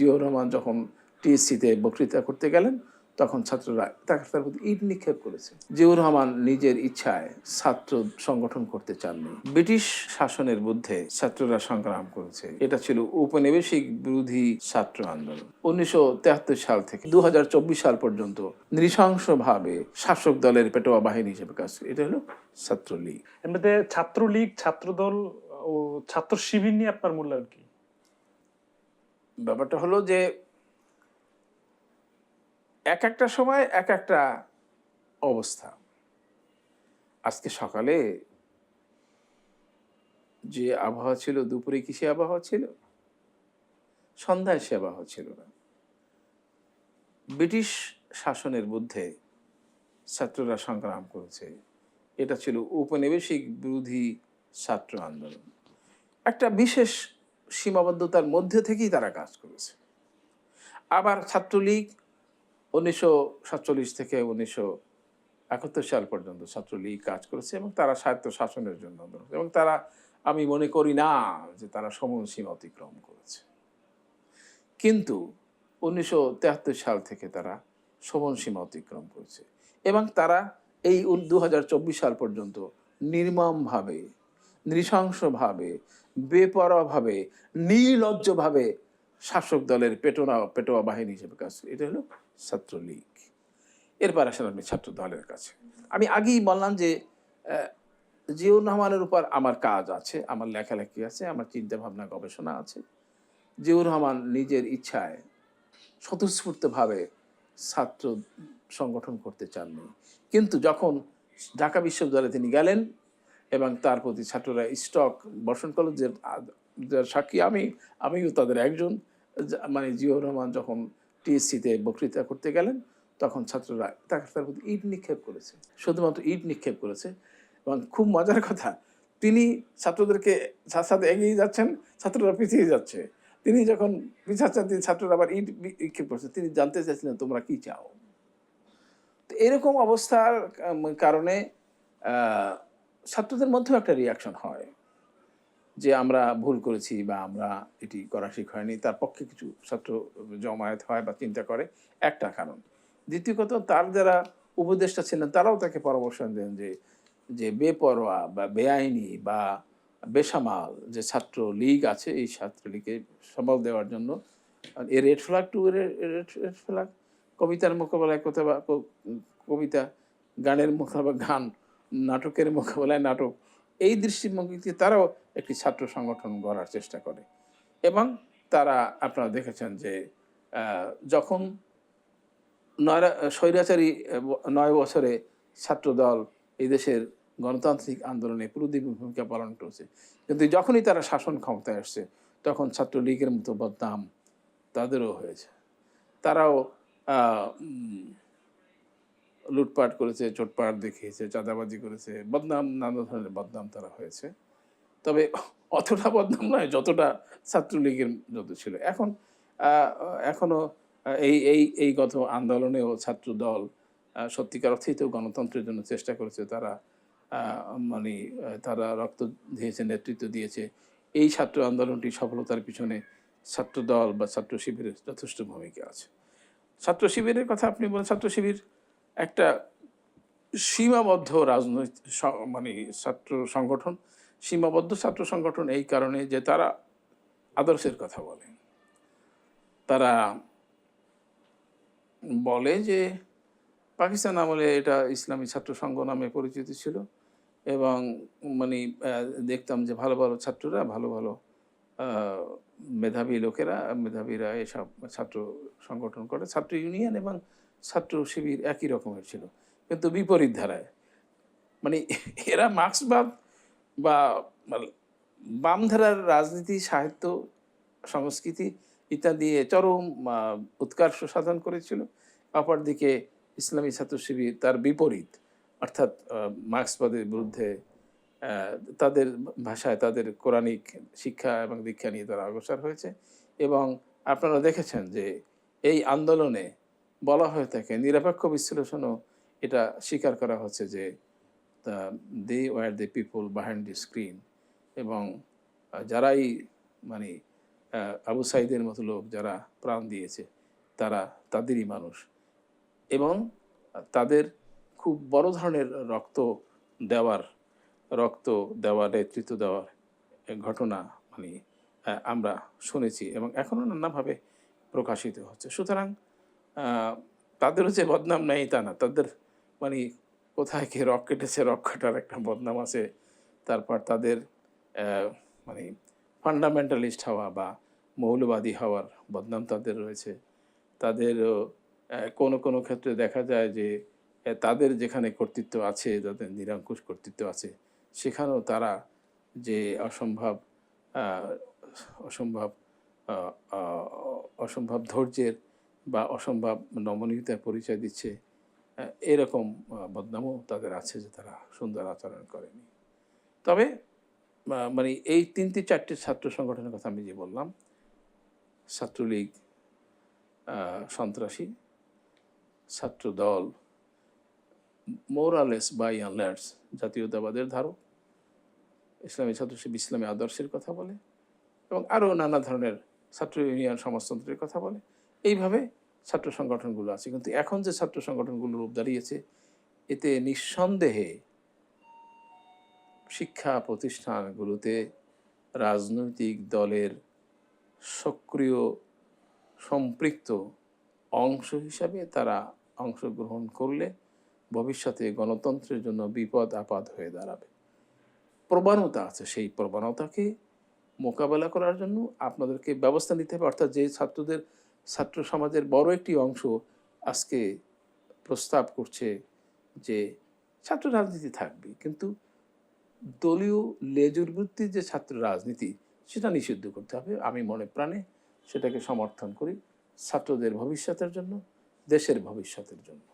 জিয়াউর রহমান যখন টিএসসিতে বক্তৃতা করতে গেলেন তখন ছাত্ররা তার প্রতি ইট নিক্ষেপ করেছে। জিয়াউর রহমান নিজের ইচ্ছায় ছাত্র সংগঠন করতে চাননি। ব্রিটিশ শাসনের বিরুদ্ধে ছাত্ররা সংগ্রাম করেছে। এটা ছিল ঔপনিবেশিক বিরোধী ছাত্র আন্দোলন। 1973 সাল থেকে 2024 সাল পর্যন্ত নৃশংসভাবে শাসক দলের পেটোয়া বাহিনী হিসেবে কাজ করে। এটা হলো ছাত্রলীগ। এর মধ্যে ছাত্রলীগ, ছাত্রদল ও ছাত্র শিবির নিয়ে আপনার মূল্যায়ন কি? ব্যাপারটা হলো যে এক একটা সময় এক একটা অবস্থা। আজকে সকালে যে আবহাওয়া ছিল, দুপুরে কি সে আবহাওয়া ছিল? সন্ধ্যায় সে আবহাওয়া ছিল না। ব্রিটিশ শাসনের বিরুদ্ধে ছাত্ররা সংগ্রাম করেছে। এটা ছিল ঔপনিবেশিক বিরোধী ছাত্র আন্দোলন। একটা বিশেষ সীমাবদ্ধতার মধ্যে থেকেই তারা কাজ করেছে। আবার ছাত্রলীগ 1947 থেকে 1971 সাল পর্যন্ত ছাত্রলীগ কাজ করেছে এবং তারা স্বায়ত্ত শাসনের জন্য এবং তারা, আমি মনে করি না যে তারা সময়সীমা অতিক্রম করেছে। কিন্তু 1973 সাল থেকে তারা সময়সীমা অতিক্রম করেছে এবং তারা এই 2024 সাল পর্যন্ত নির্মমভাবে, নৃশংসভাবে, বেপরোয়াভাবে, নির্লজ্জভাবে শাসক দলের পেটোয়া বাহিনী হিসেবে কাজ করে। এটা হলো ছাত্রলীগ। এরপর আসেন আপনি ছাত্র দলের কাছে। আমি আগেই বললাম যে জিয়াউর রহমানের উপর আমার কাজ আছে, আমার লেখালেখি আছে, আমার চিন্তা ভাবনা গবেষণা আছে। জিয়াউর রহমান নিজের ইচ্ছায় স্বতঃস্ফূর্তভাবে ছাত্র সংগঠন করতে চাননি। কিন্তু যখন ঢাকা বিশ্ববিদ্যালয়ে তিনি গেলেন এবং তার প্রতি ছাত্ররা স্টক বর্ষণ করল, যে সাক্ষী আমিও তাদের একজন, মানে জিয়াউর রহমান যখন টিএসসিতে বক্তৃতা করতে গেলেন তখন ছাত্ররা তার প্রতি ইট নিক্ষেপ করেছে, শুধুমাত্র ইট নিক্ষেপ করেছে। এবং খুব মজার কথা, তিনি ছাত্রদেরকে সাথে এগিয়ে যাচ্ছেন, ছাত্ররা পিছিয়ে যাচ্ছে। তিনি যখন পিছাচ্ছেন, তিনি ছাত্ররা আবার ইট নিক্ষেপ করছে। তিনি জানতে চাইছিলেন তোমরা কি চাও। তো এরকম অবস্থার কারণে ছাত্রদের মধ্যেও একটা রিয়াকশন হয় যে আমরা ভুল করেছি বা আমরা এটি করা ঠিক হয়নি। তার পক্ষে কিছু ছাত্র জমায়েত হয় বা চিন্তা করে, একটা কারণ। দ্বিতীয় কথা, তার যারা উপদেষ্টা ছিলেন তারাও তাকে পরামর্শ দেন যে যে বেপরোয়া বা বেআইনি বা বেসামাল যে ছাত্র লীগ আছে, এই ছাত্রলীগকে সামাল দেওয়ার জন্য এ red flag to red flag, কবিতার মোকাবেলায় কবিতা, গানের মোকাবেলায় গান, নাটকের মোকাবেলায় নাটক, এই দৃষ্টিভঙ্গিতে তারাও একটি ছাত্র সংগঠন গড়ার চেষ্টা করে। এবং তারা, আপনারা দেখেছেন যে যখন স্বৈরাচারী 9 বছরে ছাত্রদল এই দেশের গণতান্ত্রিক আন্দোলনে প্রদীপী ভূমিকা পালন করেছে, কিন্তু যখনই তারা শাসন ক্ষমতায় আসছে তখন ছাত্রলীগের মতো বদনাম তাদেরও হয়েছে। তারাও লুটপাট করেছে, চোটপাট দেখিয়েছে, চাঁদাবাজি করেছে, বদনাম, নানা ধরনের বদনাম তারা হয়েছে। তবে অতটা বদনাম নয় যতটা ছাত্রলীগের যত ছিল। এখনও এই এই এই গত আন্দোলনেও ছাত্রদল সত্যিকার অর্থেই তো গণতন্ত্রের জন্য চেষ্টা করেছে। তারা মানে তারা রক্ত দিয়েছে, নেতৃত্ব দিয়েছে। এই ছাত্র আন্দোলনটি সফলতার পিছনে ছাত্রদল বা ছাত্র শিবিরের যথেষ্ট ভূমিকা আছে। ছাত্র শিবিরের কথা আপনি বলেন, ছাত্র শিবির একটা সীমাবদ্ধ রাজনৈতিক মানে ছাত্র সংগঠন। সীমাবদ্ধ ছাত্র সংগঠন এই কারণে যে তারা আদর্শের কথা বলে। তারা বলে যে পাকিস্তান আমলে এটা ইসলামী ছাত্র সংঘ নামে পরিচিত ছিল এবং মানে দেখতাম যে ভালো ভালো ছাত্ররা, ভালো ভালো মেধাবী লোকেরা, মেধাবীরা এসব ছাত্র সংগঠন করে। ছাত্র ইউনিয়ন এবং ছাত্র শিবির একই রকমের ছিল, কিন্তু বিপরীত ধারায়। মানে এরা মার্ক্সবাদ বা বামধারার রাজনীতি, সাহিত্য, সংস্কৃতি ইত্যাদি চরম উৎকর্ষ সাধন করেছিল। অপরদিকে ইসলামী ছাত্র শিবির তার বিপরীত, অর্থাৎ মার্ক্সবাদের বিরুদ্ধে, তাদের ভাষায় তাদের কোরআনিক শিক্ষা এবং দীক্ষা নিয়ে তারা অগ্রসর হয়েছে। এবং আপনারা দেখেছেন যে এই আন্দোলনে বলা হয়ে থাকে, নিরপেক্ষ বিশ্লেষণও এটা স্বীকার করা হচ্ছে যে they were the people behind the screen. এবং যারাই মানে আবু সাইদের মতো লোক যারা প্রাণ দিয়েছে তারা তাদেরই মানুষ, এবং তাদের খুব বড় ধরনের দেওয়ার রক্ত দেওয়া, নেতৃত্ব দেওয়ার ঘটনা মানে আমরা শুনেছি এবং এখনও নানাভাবে প্রকাশিত হচ্ছে। সুতরাং তাদেরও যে বদনাম নেই তা না, তাদের মানে কোথায় কে রক কেটেছে, রক কাটার একটা বদনাম আছে। তারপর তাদের মানে ফান্ডামেন্টালিস্ট হওয়া বা মৌলবাদী হওয়ার বদনাম তাদের রয়েছে। তাদেরও কোনো কোনো ক্ষেত্রে দেখা যায় যে তাদের যেখানে কর্তৃত্ব আছে, যাদের নিরঙ্কুশ কর্তৃত্ব আছে, সেখানেও তারা যে অসম্ভব আহ, অসম্ভব আহ, আহ, অসম্ভব ধৈর্যের বা অসম্ভব নমনীয়তার পরিচয় দিচ্ছে, এরকম বদনামও তাদের আছে যে তারা সুন্দর আচরণ করেনি। তবে মানে এই ৩-৪টি ছাত্র সংগঠনের কথা আমি যে বললাম, ছাত্রলীগ সন্ত্রাসী, ছাত্র দল মোরালেস বাই অ্যান্ড লার্জ জাতীয়তাবাদের ধারক, ইসলামী ছাত্রশিবির ইসলামী আদর্শের কথা বলে, এবং আরও নানা ধরনের ছাত্র ইউনিয়ন সমাজতন্ত্রের কথা বলে। এইভাবে ছাত্র সংগঠনগুলো আছে। কিন্তু এখন যে ছাত্র সংগঠনগুলো রূপ দাঁড়িয়েছে, এতে নিঃসন্দেহে শিক্ষা প্রতিষ্ঠানগুলোতে রাজনৈতিক দলের সক্রিয় সম্পৃক্ত অংশ হিসাবে তারা অংশগ্রহণ করলে ভবিষ্যতে গণতন্ত্রের জন্য বিপদ আপদ হয়ে দাঁড়াবে। প্রবণতা আছে, সেই প্রবণতাকে মোকাবেলা করার জন্য আপনাদেরকে ব্যবস্থা নিতে হবে। অর্থাৎ যে ছাত্র সমাজের বড় একটি অংশ আজকে প্রস্তাব করছে যে ছাত্র রাজনীতি থাকবে, কিন্তু দলীয় লেজুর ভিত্তিক যে ছাত্র রাজনীতি সেটা নিষিদ্ধ করতে হবে। আমি মনে প্রাণে সেটাকে সমর্থন করি, ছাত্রদের ভবিষ্যতের জন্য, দেশের ভবিষ্যতের জন্য।